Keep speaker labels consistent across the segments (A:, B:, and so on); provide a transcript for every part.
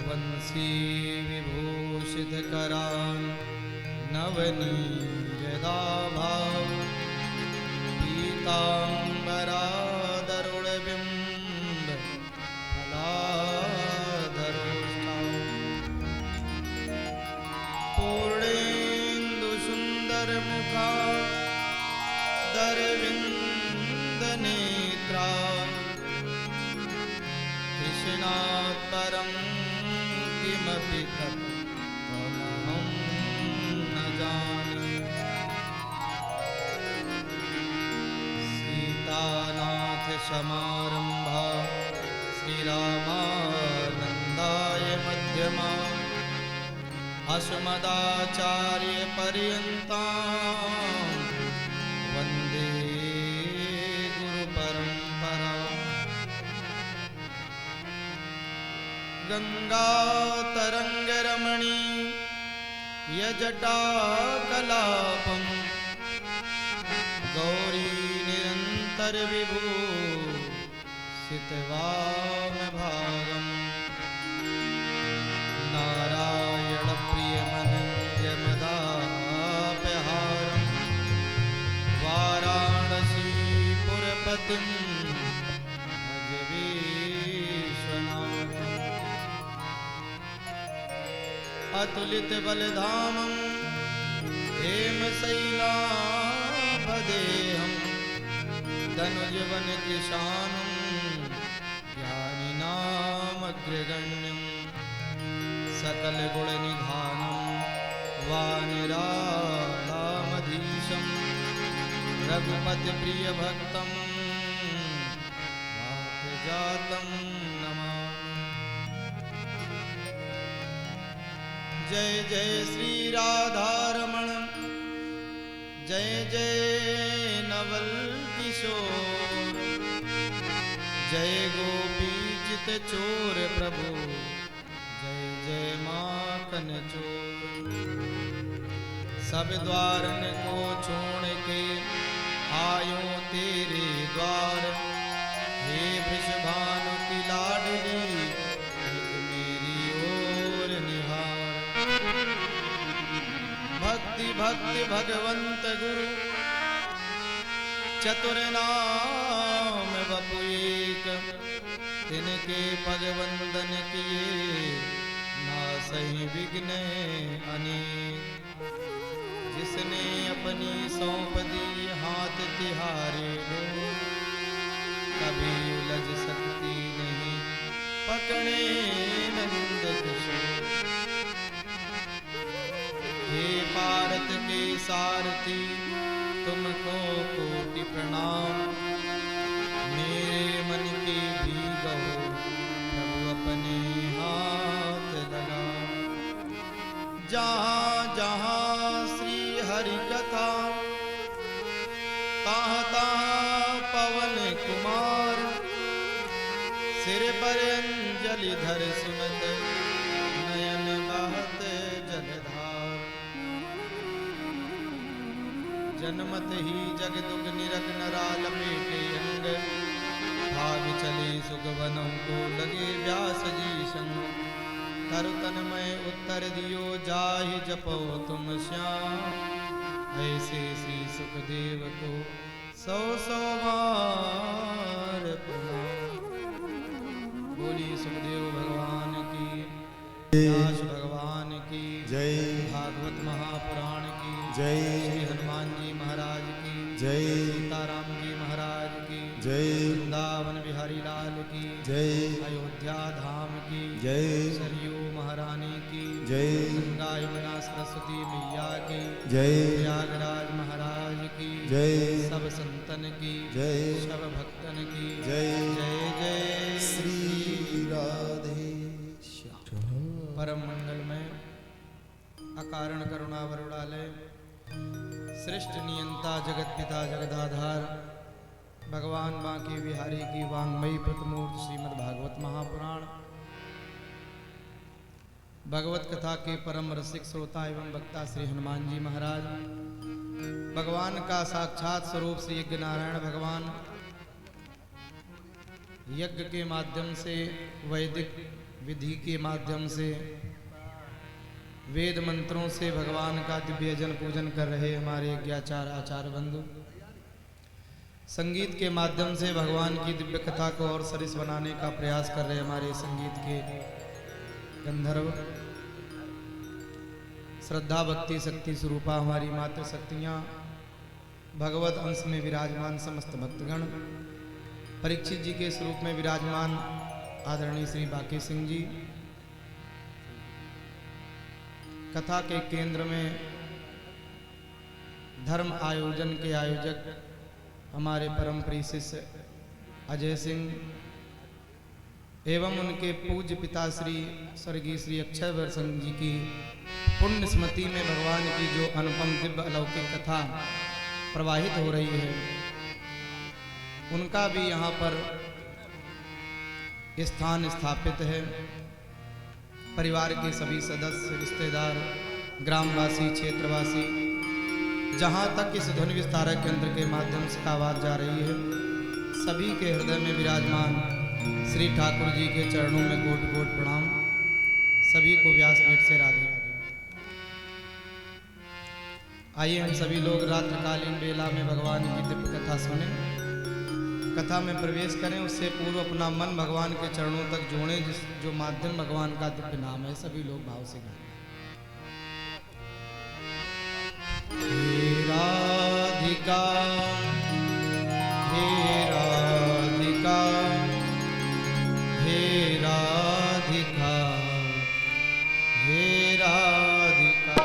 A: वंशी विभूषित करान नवनीरदाभा पीताम्बरादरुणबिम्ब फलाधरोष्ठा पूर्णेन्दु सुंदर मुखा दरविंद नेत्रा कृष्णात् परं किमपि तत्त्वमहं न जाने। सीतानाथ समारंभा श्रीरामानन्दाय मध्यमा अस्मदाचार्य पर्यन्तां वन्दे गुरुपरम्परा। गंगा तरंग रमणी यजटाकलापं गौरी निरंतर विभूषितवाम भागम् नारायण प्रियमनंजमदापहारं वाराणसीपुरपतिं भज विश्वनाथम् अतुलित बलधामं हेमशैलाभदेहं धनुजवन कृशानं ज्ञानिनामग्रगण्यं सकल गुण निधानं वानराणामधीशं रघुपति प्रिय भक्तं जातं नमामि। जय जय श्री राधारमण जय जय नवल किशोर जय गोपी चित चोर प्रभु जय जय माखन चोर। सब द्वारन को छोड़ के आयो तेरे द्वार हे वृषभानु की लाडली एक मेरी ओर निहार। भक्ति भक्ति भगवंत गुरु चतुर नाम बपु एक तिनके पग वंदन किए नासहि विघ्न अनेक। जिसने अपनी सौंप दी हाथ तिहारे लो कभी उलझ सकती नहीं पकड़े नंद किशोर। हे भारत के सारथी तुमको कोटि प्रणाम मेरे मन की भी गहो प्रभु अपने हाथ लगा। जहाँ जहाँ श्री हरि कथा तहाँ तहाँ पवन कुमार सिर पर अंजलि धर सुनत नयन बहत जलधार। जन्मत ही जग दुग निरख नराल लपेटे अंग भाग चले सुगवनों को लगे व्यास जी संग। तरु तन्मय उत्तर दियो जाहि जपो तुम श्याम ऐसे श्री सुखदेव को सौ सौ बार प्रणाम। बोली सुखदेव भगवान की व्यास भगवान की
B: जय।
A: भागवत महापुराण की
B: जय।
A: श्री हनुमान जी महाराज की
B: जय।
A: सीताराम जी महाराज की
B: जय।
A: वृंदावन बिहारी लाल की
B: जय।
A: अयोध्या धाम की
B: जय।
A: सरयू महारानी की
B: जय।
A: गंगा यमुना सरस्वती मैया की
B: जय।
A: प्रयागराज महाराज की
B: जय।
A: सब संतन की
B: जय।
A: सब भक्तन की
B: जय।
A: जय जय
B: श्री राधे
A: परम मंगल में अकारण करुणा वरुणालय श्रेष्ठ नियंता जगत पिता जगदाधार भगवान बांके बिहारी की वांगमयी प्रतिमूर्ति श्रीमद् भागवत महापुराण भगवत कथा के परम रसिक श्रोता एवं वक्ता श्री हनुमान जी महाराज भगवान का साक्षात स्वरूप श्री यज्ञ नारायण भगवान यज्ञ के माध्यम से वैदिक विधि के माध्यम से वेद मंत्रों से भगवान का दिव्यजन पूजन कर रहे हमारे यज्ञाचार आचार्य बंधु, संगीत के माध्यम से भगवान की दिव्य कथा को और सरिस बनाने का प्रयास कर रहे हमारे संगीत के गंधर्व, श्रद्धा भक्ति शक्ति स्वरूपा हमारी मातृ शक्तियाँ, भगवत अंश में विराजमान समस्त भक्तगण, परीक्षित जी के स्वरूप में विराजमान आदरणीय श्री बाकी सिंह जी, कथा के केंद्र में धर्म आयोजन के आयोजक हमारे परम प्रिय शिष्य अजय सिंह एवं उनके पूज्य पिता श्री स्वर्गीय श्री अक्षय सिंह जी की पुण्य स्मृति में भगवान की जो अनुपम दिव्य अलौकिक कथा प्रवाहित हो रही है, उनका भी यहाँ पर स्थान स्थापित है। परिवार के सभी सदस्य, रिश्तेदार, ग्रामवासी, क्षेत्रवासी, जहाँ तक इस ध्वनि विस्तारक यंत्र के माध्यम से आवाज जा रही है, सभी के हृदय में विराजमान श्री ठाकुर जी के चरणों में कोटि कोटि प्रणाम। सभी को व्यासपीठ से राधे राधे। आइए हम सभी लोग रात्रिकालीन बेला में भगवान की दिव्य कथा सुने, कथा में प्रवेश करें। उससे पूर्व अपना मन भगवान के चरणों तक जोड़ें, जो माध्यम भगवान का दिव्य नाम है। सभी लोग भाव से गाएं। हे राधिका हे राधिका हे राधिका हे राधिका
B: हे राधिका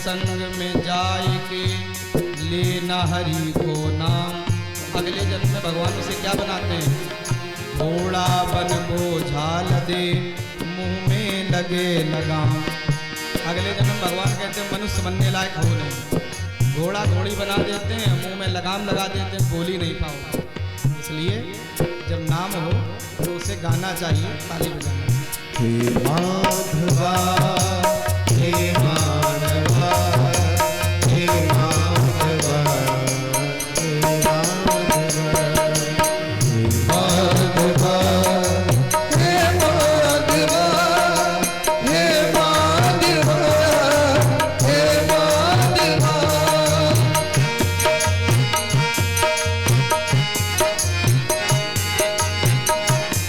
A: संग में जाए के लेना हरि को नाम। अगले जन्म में भगवान उसे क्या बनाते हैं? घोड़ा बन बोझाल दे मुंह में लगे लगाम। अगले जन्म में भगवान कहते हैं मनुष्य बनने लायक हो नहीं, घोड़ा घोड़ी बना देते हैं, मुंह में लगाम लगा देते हैं, बोल ही नहीं पाओ। इसलिए जब नाम हो तो उसे गाना चाहिए, ताली बजाना।
B: हे माधवा हे माधवा हे माधवा हे माधवा हे माधवा हे माधवा हे माधवा हे माधवा।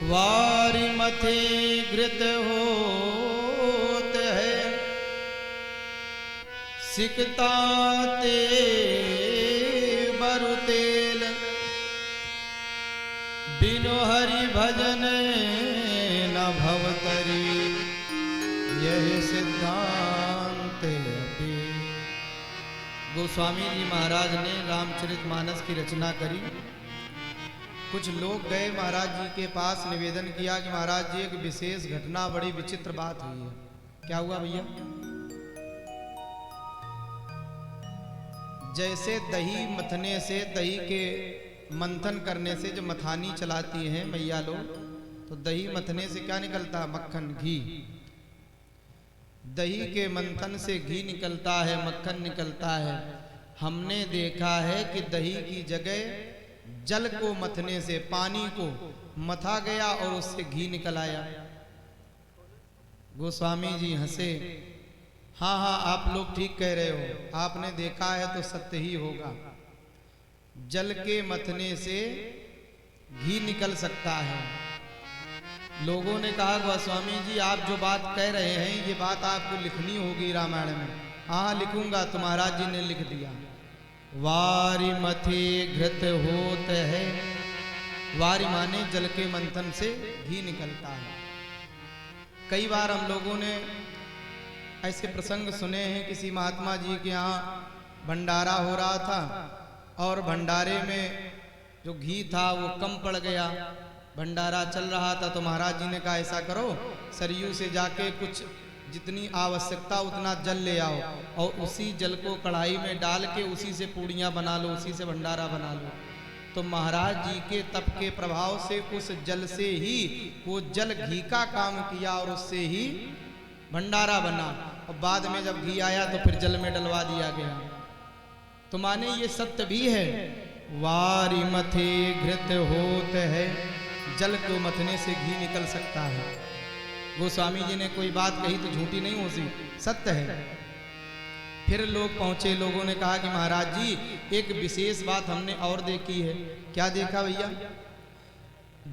A: वारी मथे घृत होत है, सिकता ते बरु तेल, बिनु हरि भजन न भवतरी, यही सिद्धांत अपि। गोस्वामी जी महाराज ने रामचरितमानस की रचना करी कुछ लोग गए महाराज जी के पास, निवेदन किया कि महाराज जी एक विशेष घटना, बड़ी विचित्र बात हुई है। क्या हुआ भैया? जैसे दही मथने से, दही के मंथन करने से जो मथानी चलाती हैं मैया लोग, तो दही मथने से क्या निकलता? मक्खन, घी। दही के मंथन से घी निकलता है, मक्खन निकलता है। हमने देखा है कि दही की जगह जल को मथने से, पानी को मथा गया और उससे घी निकल आया। गोस्वामी जी हंसे, हाँ हाँ आप लोग ठीक कह रहे हो, आपने देखा है तो सत्य ही होगा। जल के मथने से घी निकल सकता है। लोगों ने कहा गोस्वामी जी आप जो बात कह रहे हैं ये बात आपको लिखनी होगी रामायण में। हाँ लिखूंगा। तो महाराज जी ने लिख दिया। वारी मथे घृत होत है। वारी माने जल के मंथन से घी निकलता है। कई बार हम लोगों ने ऐसे प्रसंग सुने हैं, किसी महात्मा जी के यहाँ भंडारा हो रहा था और भंडारे में जो घी था वो कम पड़ गया। भंडारा चल रहा था तो महाराज जी ने कहा ऐसा करो, सरयू से जाके कुछ जितनी आवश्यकता उतना जल ले आओ और उसी जल को कढ़ाई में डाल के उसी से पूड़ियाँ बना लो, उसी से भंडारा बना लो। तो महाराज जी के तप के प्रभाव से उस जल से ही वो जल घी का काम किया और उससे ही भंडारा बना। और बाद में जब घी आया तो फिर जल में डलवा दिया गया। तो माने ये सत्य भी है। वारी मथे घृत होत है। जल को मथने से घी निकल सकता है। गोस्वामी जी ने कोई बात कही तो झूठी नहीं हो सी, सत्य है। फिर लोग पहुंचे, लोगों ने कहा कि महाराज जी एक विशेष बात हमने और देखी है। क्या देखा भैया?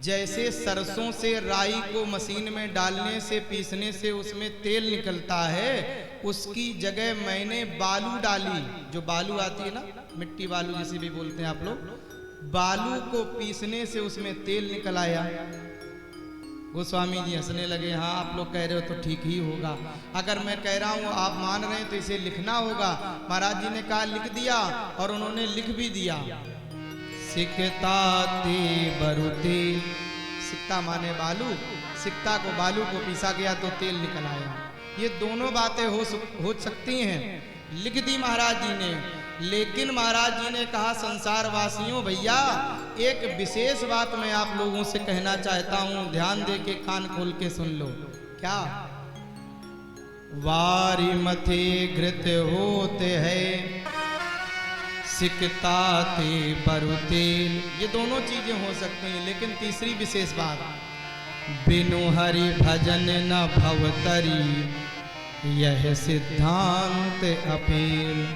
A: जैसे सरसों से राई को मशीन में डालने से, पीसने से उसमें तेल निकलता है, उसकी जगह मैंने बालू डाली। जो बालू आती है ना, मिट्टी बालू जिसे भी बोलते हैं आप लोग, बालू को पीसने से उसमें तेल निकल आया। गोस्वामी जी हंसने लगे। हाँ आप लोग कह रहे हो तो ठीक ही होगा। अगर मैं कह रहा हूँ आप मान रहे हैं तो इसे लिखना होगा। महाराज जी ने कहा लिख दिया और उन्होंने लिख भी दिया। सिकता ते बरुते। सिकता माने बालू, सिकता को बालू को पीसा गया तो तेल निकल आया। ये दोनों बातें हो सकती हैं। लिख दी महाराज जी ने। लेकिन महाराज जी ने कहा संसार वासियों भैया एक विशेष बात मैं आप लोगों से कहना चाहता हूं, ध्यान दे के कान खोल के सुन लो। क्या? वारी मथे घृत होते है, सिकता ते बरुतेल। ये दोनों चीजें हो सकती हैं। लेकिन तीसरी विशेष बात, बिनु हरि भजन न भवतरी, यह सिद्धांत अपील।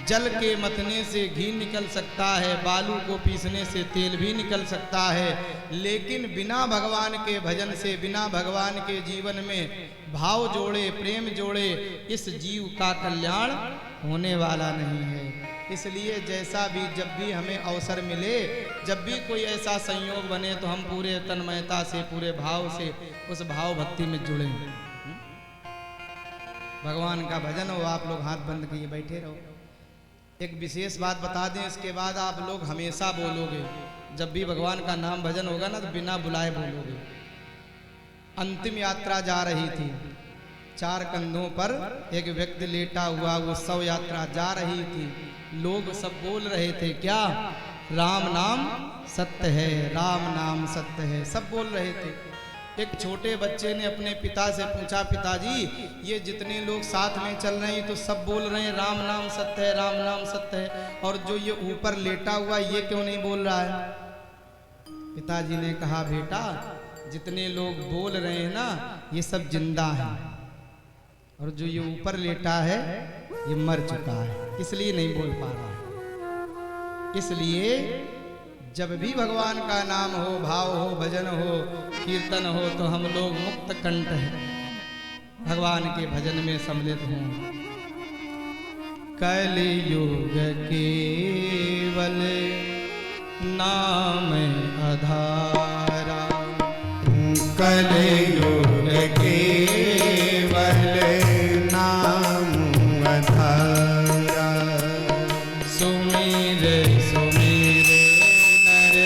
A: जल के मथने से घी निकल सकता है, बालू को पीसने से तेल भी निकल सकता है, लेकिन बिना भगवान के भजन से, बिना भगवान के जीवन में भाव जोड़े, प्रेम जोड़े, इस जीव का कल्याण होने वाला नहीं है। इसलिए जैसा भी, जब भी हमें अवसर मिले, जब भी कोई ऐसा संयोग बने तो हम पूरे तन्मयता से, पूरे भाव से उस भाव भक्ति में जुड़े। भगवान का भजन हो। आप लोग हाथ बंद किए बैठे रहो। एक विशेष बात बता दें, इसके बाद आप लोग हमेशा बोलोगे। जब भी भगवान का नाम भजन होगा ना तो बिना बुलाए बोलोगे। अंतिम यात्रा जा रही थी, 4 कंधों पर एक व्यक्ति लेटा हुआ, वो शव यात्रा जा रही थी। लोग सब बोल रहे थे क्या? राम नाम सत्य है, राम नाम सत्य है, सब बोल रहे थे। एक छोटे बच्चे ने अपने पिता से पूछा, पिताजी ये जितने लोग साथ में चल रहे हैं तो सब बोल रहे हैं राम नाम सत्य है, राम नाम सत्य है, और जो ये ऊपर लेटा हुआ ये क्यों नहीं बोल रहा है? पिताजी ने कहा, बेटा जितने लोग बोल रहे हैं ना ये सब जिंदा हैं, और जो ये ऊपर लेटा है ये मर चुका है, इसलिए नहीं बोल पा रहा है। इसलिए जब भी भगवान का नाम हो, भाव हो, भजन हो, कीर्तन हो, तो हम लोग मुक्त कंठ हैं, भगवान के भजन में सम्मिलित हों। कलयुग केवल नाम आधारा,
B: कलयुग केवल नाम आधारा।
A: सुमिर सुमिर नर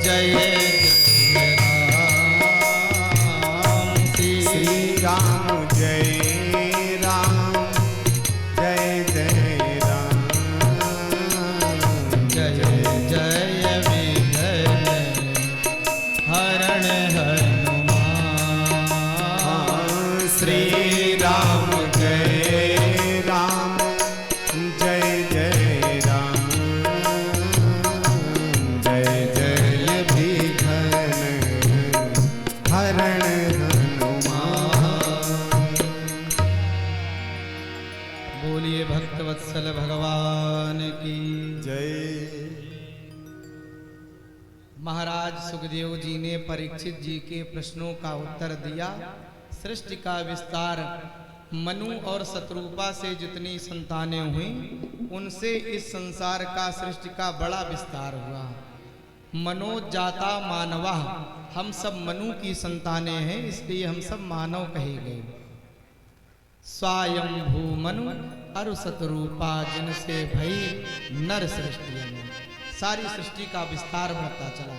A: जय जय राम
B: श्री राम जय राम जय जय राम
A: जय जय विघ्न हरण हनुमान
B: श्री राम जय राम जय जय राम जय जय विघ्न हरण हनुमान।
A: बोलिए भक्तवत्सल भगवान की।
B: जय।
A: महाराज सुखदेव जी ने परीक्षित जी के प्रश्नों का उत्तर दिया। सृष्टि का विस्तार मनु और शत्रुपा से जितनी संतानें हुई उनसे इस संसार का सृष्टि का बड़ा विस्तार हुआ। मनोजाता मानवा, हम सब मनु की संतानें हैं, इसलिए हम सब मानव कहे गए। स्वयंभू मनु अरु शत्रुपा, जिनसे भई नर सृष्टि, सारी सृष्टि का विस्तार बढ़ता चला।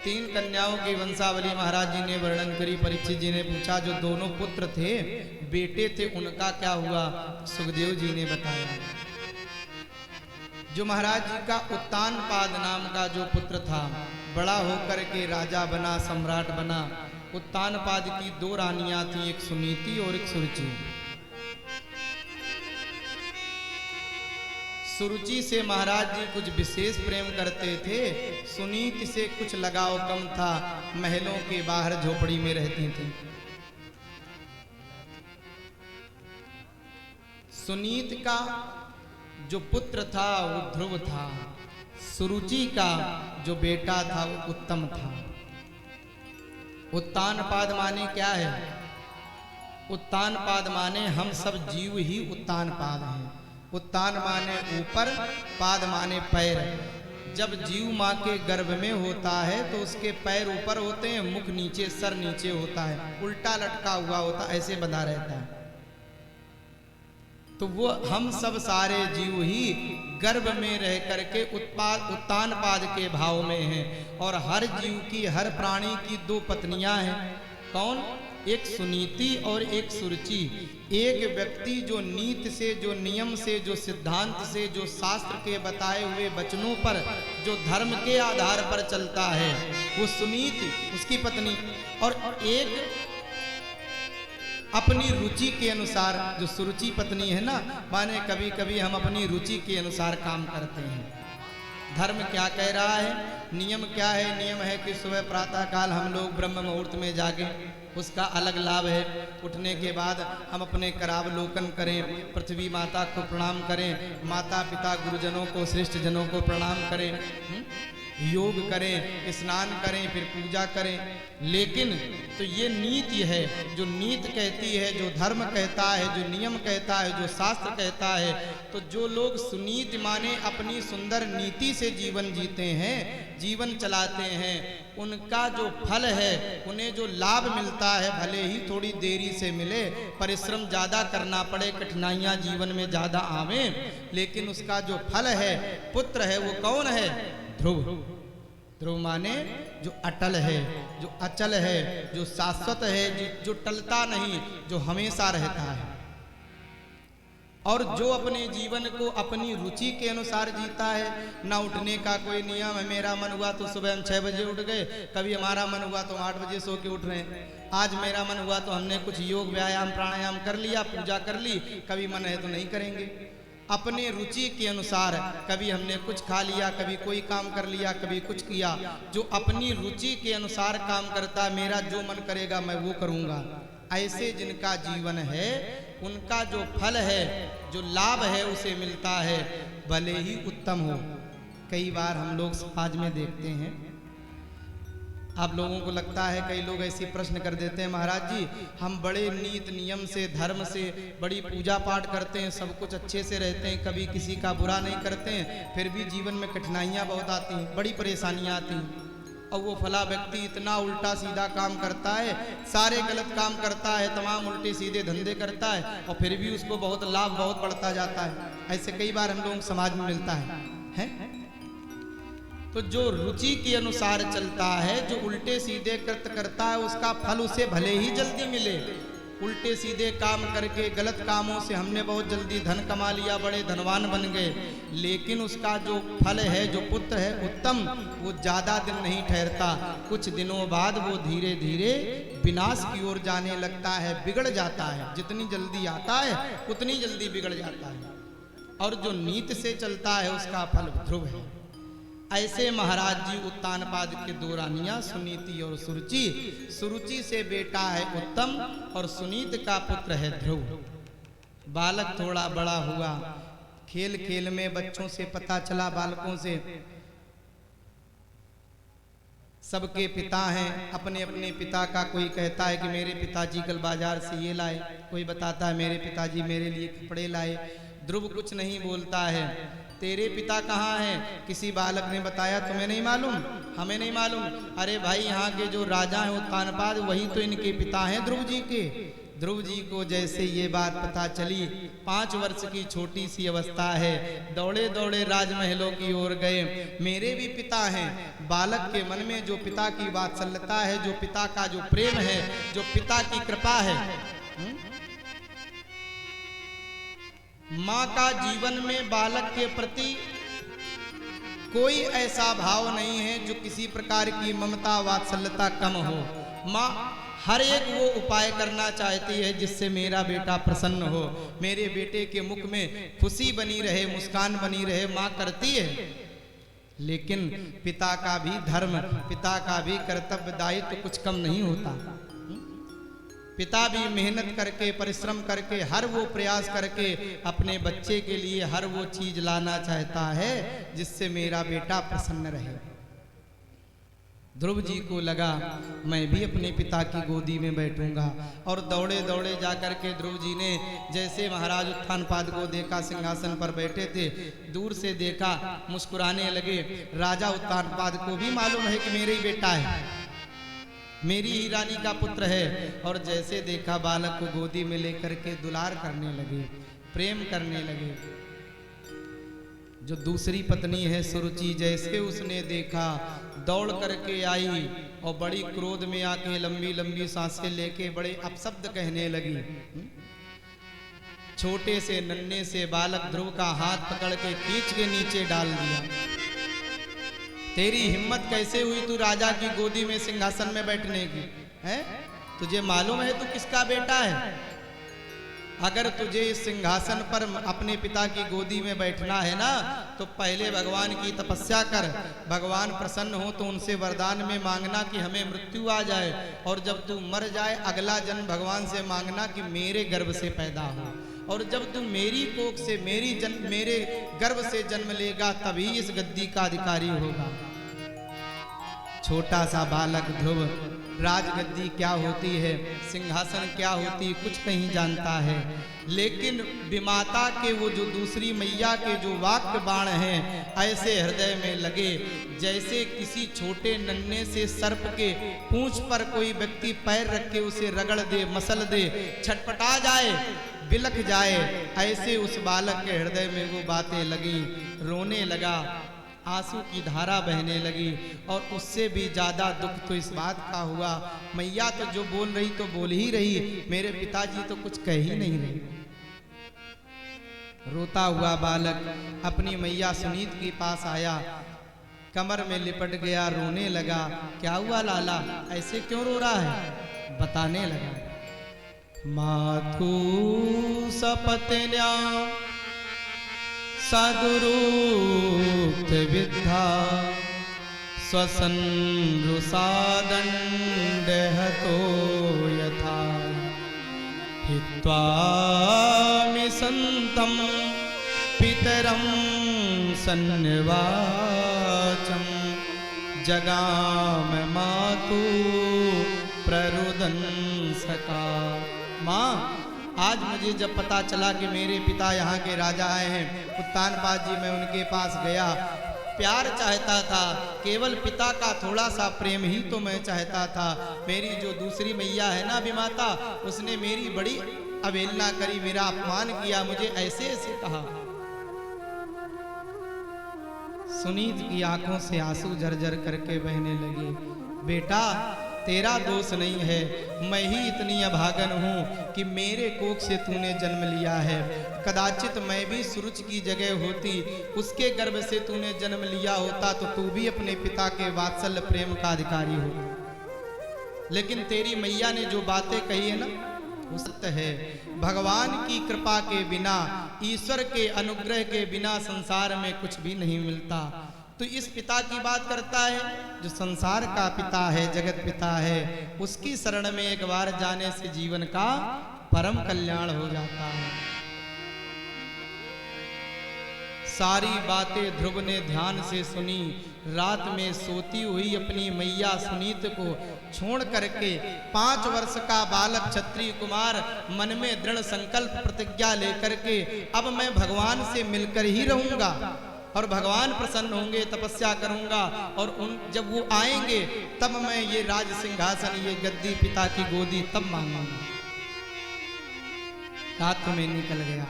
A: 3 कन्याओं की वंशावली महाराज जी ने वर्णन करी। परीक्षित जी ने पूछा जो दोनों पुत्र थे, बेटे थे, उनका क्या हुआ? सुखदेव जी ने बताया। जो महाराज जी का उत्तानपाद नाम का जो पुत्र था, बड़ा होकर के राजा बना, सम्राट बना। उत्तानपाद की 2 रानियां थी, एक सुनीति और एक सुरुचि। सुरुचि से महाराज जी कुछ विशेष प्रेम करते थे, सुनीति से कुछ लगाव कम था, महलों के बाहर झोपड़ी में रहती थी। सुनीत का जो पुत्र था वो ध्रुव था, सुरुचि का जो बेटा था वो उत्तम था। उत्तानपाद माने क्या है? उत्तानपाद माने हम सब जीव ही उत्तानपाद हैं। उत्तान माने ऊपर, पाद माने पैर। जब जीव माँ के गर्भ में होता है तो उसके पैर ऊपर होते हैं, मुख नीचे, सर नीचे होता है, उल्टा लटका हुआ होता, ऐसे बंधा रहता है। तो वो हम सब सारे जीव ही गर्भ में रह करके उत्तानपाद के भाव में हैं। और हर जीव की, हर प्राणी की 2 पत्नियां हैं। कौन? एक सुनीति और एक सुरुचि। एक व्यक्ति जो नीति से, जो नियम से, जो सिद्धांत से, जो शास्त्र के बताए हुए वचनों पर, जो धर्म के आधार पर चलता है, वो सुनीति, उसकी पत्नी। और एक अपनी रुचि के अनुसार जो सुरुचि पत्नी है ना, माने कभी कभी हम अपनी रुचि के अनुसार काम करते हैं। धर्म क्या कह रहा है, नियम क्या है? नियम है कि सुबह प्रातः काल हम लोग ब्रह्म मुहूर्त में जागे, उसका अलग लाभ है। उठने के बाद हम अपने करावलोकन करें, पृथ्वी माता को प्रणाम करें, माता पिता गुरुजनों को, श्रेष्ठ जनों को प्रणाम करें, योग करें, स्नान करें, फिर पूजा करें। लेकिन तो ये नीति है, जो नीति कहती है, जो धर्म कहता है, जो नियम कहता है, जो शास्त्र कहता है। तो जो लोग सुनीति माने अपनी सुंदर नीति से जीवन जीते हैं, जीवन चलाते हैं, उनका जो फल है, उन्हें जो लाभ मिलता है, भले ही थोड़ी देरी से मिले, परिश्रम ज़्यादा करना पड़े, कठिनाइयाँ जीवन में ज़्यादा आवें, लेकिन उसका जो फल है, पुत्र है, वो कौन है? ध्रुव। ध्रुव माने जो अटल है, जो अचल है, जो शाश्वत है, जो टलता नहीं, जो हमेशा रहता है। और जो अपने जीवन को अपनी रुचि के अनुसार जीता है। ना उठने का कोई नियम है, मेरा मन हुआ तो सुबह हम 6 बजे उठ गए, कभी हमारा मन हुआ तो 8 बजे सो के उठ रहे हैं। आज मेरा मन हुआ तो हमने कुछ योग व्यायाम प्राणायाम कर लिया, पूजा कर ली, कभी मन है तो नहीं करेंगे। अपने रुचि के अनुसार कभी हमने कुछ खा लिया, कभी कोई काम कर लिया, कभी कुछ किया। जो अपनी रुचि के अनुसार काम करता, मेरा जो मन करेगा मैं वो करूँगा, ऐसे जिनका जीवन है, उनका जो फल है, जो लाभ है, उसे मिलता है, भले ही उत्तम हो। कई बार हम लोग समाज में देखते हैं, आप लोगों को लगता है, कई लोग ऐसे प्रश्न कर देते हैं, महाराज जी हम बड़े नीत नियम से, धर्म से, बड़ी पूजा पाठ करते हैं, सब कुछ अच्छे से रहते हैं, कभी किसी का बुरा नहीं करते हैं, फिर भी जीवन में कठिनाइयाँ बहुत आती हैं, बड़ी परेशानियाँ आती हैं। और वो फला व्यक्ति इतना उल्टा सीधा काम करता है, सारे गलत काम करता है, तमाम उल्टे सीधे धंधे करता है, और फिर भी उसको बहुत लाभ बहुत बढ़ता जाता है। ऐसे कई बार हम लोगों को समाज में मिलता है? तो जो रुचि के अनुसार चलता है, जो उल्टे सीधे कृत करता है, उसका फल उसे भले ही जल्दी मिले। उल्टे सीधे काम करके गलत कामों से हमने बहुत जल्दी धन कमा लिया, बड़े धनवान बन गए, लेकिन उसका जो फल है, जो पुत्र है उत्तम, वो ज़्यादा दिन नहीं ठहरता। कुछ दिनों बाद वो धीरे धीरे विनाश की ओर जाने लगता है, बिगड़ जाता है। जितनी जल्दी आता है उतनी जल्दी बिगड़ जाता है। और जो नीति से चलता है उसका फल ध्रुव है। ऐसे महाराज जी उत्तानपाद के दो रानियां सुनीति और सुरुचि। सुरुचि से बेटा है उत्तम और सुनीत का पुत्र है ध्रुव। बालक थोड़ा बड़ा हुआ, खेल खेल में बच्चों से पता चला, बालकों से, सबके पिता हैं, अपने अपने पिता का, कोई कहता है कि मेरे पिताजी कल बाजार से ये लाए, कोई बताता है मेरे पिताजी मेरे लिए कपड़े लाए। ध्रुव कुछ नहीं बोलता है। तेरे पिता कहाँ हैं? किसी बालक ने बताया, तुम्हें नहीं मालूम? हमें नहीं मालूम। अरे भाई, यहाँ के जो राजा हैं उत्तानपाद, वही तो इनके पिता हैं ध्रुव जी के। ध्रुव जी को जैसे ये बात पता चली, 5 वर्ष की छोटी सी अवस्था है, दौड़े दौड़े राजमहलों की ओर गए। मेरे भी पिता हैं। बालक के मन में जो पिता की वात्सल्यता है, जो पिता का जो प्रेम है, जो पिता की कृपा है, माँ का जीवन में बालक के प्रति कोई ऐसा भाव नहीं है जो किसी प्रकार की ममता वात्सल्यता कम हो। माँ हर एक वो उपाय करना चाहती है जिससे मेरा बेटा प्रसन्न हो, मेरे बेटे के मुख में खुशी बनी रहे, मुस्कान बनी रहे, माँ करती है। लेकिन पिता का भी धर्म, पिता का भी कर्तव्य दायित्व कुछ कम नहीं होता। पिता भी मेहनत करके, परिश्रम करके, हर वो प्रयास करके अपने बच्चे के लिए हर वो चीज लाना चाहता है जिससे मेरा बेटा प्रसन्न रहे। ध्रुव जी को लगा मैं भी अपने पिता की गोदी में बैठूंगा, और दौड़े दौड़े जाकर के ध्रुव जी ने जैसे महाराज उत्तानपाद को देखा, सिंहासन पर बैठे थे, दूर से देखा, मुस्कुराने लगे। राजा उत्तानपाद को भी मालूम है कि मेरा ही बेटा है, मेरी ही रानी का पुत्र है। और जैसे देखा, बालक को गोदी में लेकर के दुलार करने लगे, प्रेम करने लगे। जो दूसरी पत्नी है सुरुचि, जैसे उसने देखा, दौड़ करके आई और बड़ी क्रोध में आके लंबी लंबी सांसें लेके बड़े अपशब्द कहने लगी। छोटे से नन्हे से बालक ध्रुव का हाथ पकड़ के खींच के नीचे डाल दिया। तेरी हिम्मत कैसे हुई तू राजा की गोदी में सिंहासन में बैठने की? है तुझे मालूम है तू किसका बेटा है? अगर तुझे इस सिंहासन पर अपने पिता की गोदी में बैठना है ना, तो पहले भगवान की तपस्या कर। भगवान प्रसन्न हो तो उनसे वरदान में मांगना कि हमें मृत्यु आ जाए, और जब तू मर जाए अगला जन्म भगवान से मांगना कि मेरे गर्भ से पैदा हो। और जब तू मेरी कोख से, मेरे गर्भ से जन्म लेगा, तभी इस गद्दी का अधिकारी होगा। छोटा सा बालक ध्रुव राजगद्दी क्या होती है, सिंहासन क्या होती, कुछ नहीं जानता है। लेकिन विमाता के वो जो दूसरी मैया के जो वाक्य बाण हैं, ऐसे हृदय में लगे जैसे किसी छोटे नन्हे से सर्प के पूंछ पर कोई व्यक्ति पैर रख के उसे रगड़ दे, मसल दे, छटपटा जाए, बिलख जाए। ऐसे उस बालक के हृदय में वो बातें लगी, रोने लगा, आंसू की धारा बहने लगी। और उससे भी ज्यादा दुख तो इस बात का हुआ, मैया तो जो बोल रही तो बोल ही रही, मेरे पिताजी तो कुछ कह ही नहीं रही। रोता हुआ बालक अपनी मैया सुनीत के पास आया, कमर में लिपट गया, रोने लगा। क्या हुआ लाला, ऐसे क्यों रो रहा है? बताने लगा, मातु सपत्न्या सदुरूक्त विद्या स्वसन्रुसादण्ड हतो यथा हित्वा मिसन्तं पितरं सन्निवाचं जगाम मातु प्ररुदन सका। माँ, आज मुझे जब पता चला कि मेरे पिता यहाँ के राजा आए हैं, उत्तानपाद जी, मैं उनके पास गया। प्यार चाहता था, केवल पिता का थोड़ा सा प्रेम ही तो मैं चाहता था। मेरी जो दूसरी मैया है ना विमाता, उसने मेरी बड़ी अवहेलना करी, मेरा अपमान किया, मुझे ऐसे ऐसे कहा। सुनीत की आंखों से आंसू जर्जर करके बहने लगे। बेटा तेरा दोष नहीं है, मैं ही इतनी अभागन हूँ कि मेरे कोख से तूने जन्म लिया है। कदाचित मैं भी सूरज की जगह होती, उसके गर्भ से तूने जन्म लिया होता तो तू भी अपने पिता के वात्सल्य प्रेम का अधिकारी हो। लेकिन तेरी मैया ने जो बातें कही है ना, वो सत्य है। भगवान की कृपा के बिना, ईश्वर के अनुग्रह के बिना संसार में कुछ भी नहीं मिलता। तो इस पिता की बात करता है जो संसार का पिता है, जगत पिता है। उसकी शरण में एक बार जाने से जीवन का परम कल्याण हो जाता है। सारी बातें ध्रुव ने ध्यान से सुनी। रात में सोती हुई अपनी मैया सुनीत को छोड़ करके 5 वर्ष का बालक क्षत्रिय कुमार मन में दृढ़ संकल्प प्रतिज्ञा लेकर के अब मैं भगवान से मिलकर ही रहूंगा और भगवान प्रसन्न होंगे, तपस्या करूंगा और जब वो आएंगे तब मैं ये राज सिंहासन, ये गद्दी पिता की गोदी तब मांगूंगा। रात में निकल गया,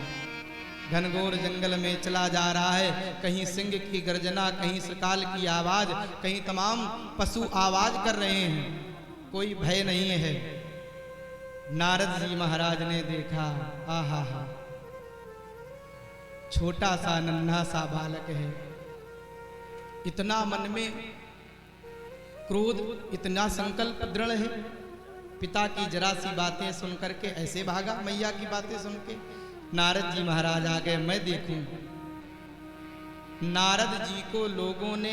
A: घनघोर जंगल में चला जा रहा है। कहीं सिंह की गर्जना, कहीं सकाल की आवाज, कहीं तमाम पशु आवाज कर रहे हैं, कोई भय नहीं है। नारद जी महाराज ने देखा, आहा हा, छोटा सा नन्हा सा बालक है, इतना मन में क्रोध, इतना संकल्प दृढ़ है। पिता की जरा सी बातें सुन करके ऐसे भागा, मैया की बातें सुन के। नारद जी महाराज आ गए, मैं देखूं। नारद जी को लोगों ने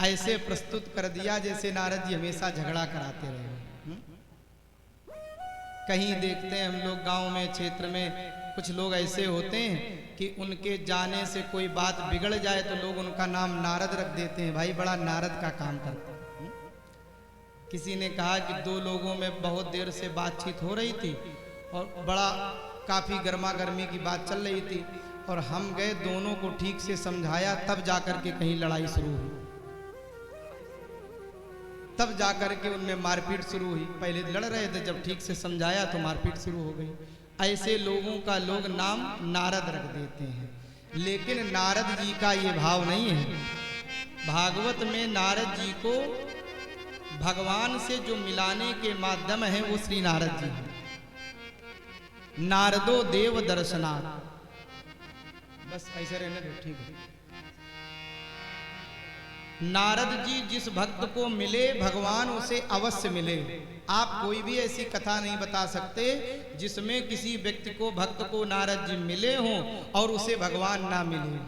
A: ऐसे प्रस्तुत कर दिया जैसे नारद जी हमेशा झगड़ा कराते रहे। कहीं देखते हैं हम लोग गांव में, क्षेत्र में कुछ लोग ऐसे होते हैं कि उनके जाने से कोई बात बिगड़ जाए तो लोग उनका नाम नारद रख देते हैं। भाई बड़ा नारद का काम करते हैं। किसी ने कहा कि 2 लोगों में बहुत देर से बातचीत हो रही थी और बड़ा काफ़ी गर्मा गर्मी की बात चल रही थी और हम गए, दोनों को ठीक से समझाया, तब जाकर के कहीं लड़ाई शुरू हुई, तब जाकर के उनमें मारपीट शुरू हुई। पहले लड़ रहे थे, जब ठीक से समझाया तो मारपीट शुरू हो गई। ऐसे लोगों का लोग नाम नारद रख देते हैं, लेकिन नारद जी का ये भाव नहीं है। भागवत में नारद जी को भगवान से जो मिलाने के माध्यम है वो श्री नारद जी हैं। नारदो देव दर्शनाथ, बस ऐसे रहने दो, ठीक है। नारद जी जिस भक्त को मिले भगवान उसे अवश्य मिले। आप कोई भी ऐसी कथा नहीं बता सकते जिसमें किसी व्यक्ति को, भक्त को नारद जी मिले हों और उसे भगवान ना मिले।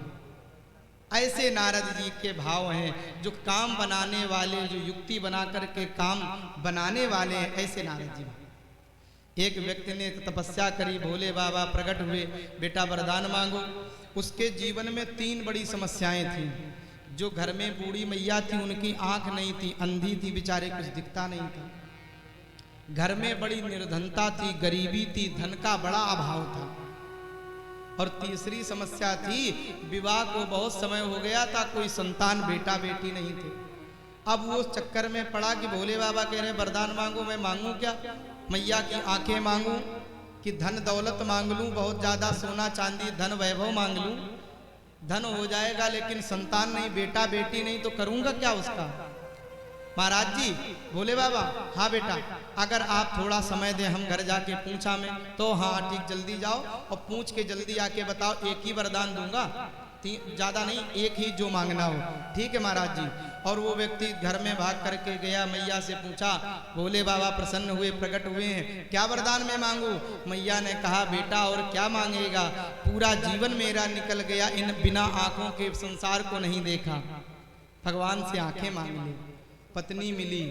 A: ऐसे नारद जी के भाव हैं, जो काम बनाने वाले, जो युक्ति बना करके काम बनाने वाले हैं, ऐसे नारद जी। एक व्यक्ति ने तपस्या करी, भोले बाबा प्रकट हुए, बेटा वरदान मांगो। उसके जीवन में 3 बड़ी समस्याएं थीं। जो घर में बूढ़ी मैया थी, उनकी आंख नहीं थी, अंधी थी, बेचारे कुछ दिखता नहीं था। घर में बड़ी निर्धनता थी, गरीबी थी, धन का बड़ा अभाव था। और तीसरी समस्या थी, विवाह को बहुत समय हो गया था, कोई संतान, बेटा बेटी नहीं थे। अब वो चक्कर में पड़ा कि भोले बाबा कह रहे वरदान मांगो। मैं मांगू क्या? मैया की आंखें मांगूं कि धन दौलत मांग लूं, बहुत ज़्यादा सोना चांदी धन वैभव मांग लूं, धन हो जाएगा, लेकिन संतान नहीं, बेटा बेटी नहीं, तो करूंगा क्या उसका? महाराज जी, भोले बाबा, हाँ बेटा, अगर आप थोड़ा समय दें, हम घर जाके पूछा में, तो हाँ ठीक, जल्दी जाओ और पूछ के जल्दी आके बताओ, एक ही वरदान दूंगा, ज़्यादा नहीं, एक ही जो मांगना हो। ठीक है महाराज जी। और वो व्यक्ति घर में भाग करके गया, मैया से पूछा, भोले बाबा प्रसन्न हुए, प्रकट हुए हैं, क्या वरदान मैं मांगू? मैया ने कहा, बेटा और क्या मांगेगा, पूरा जीवन मेरा निकल गया, इन बिना आंखों के संसार को नहीं देखा, भगवान से आंखें मांग ली। पत्नी मिली,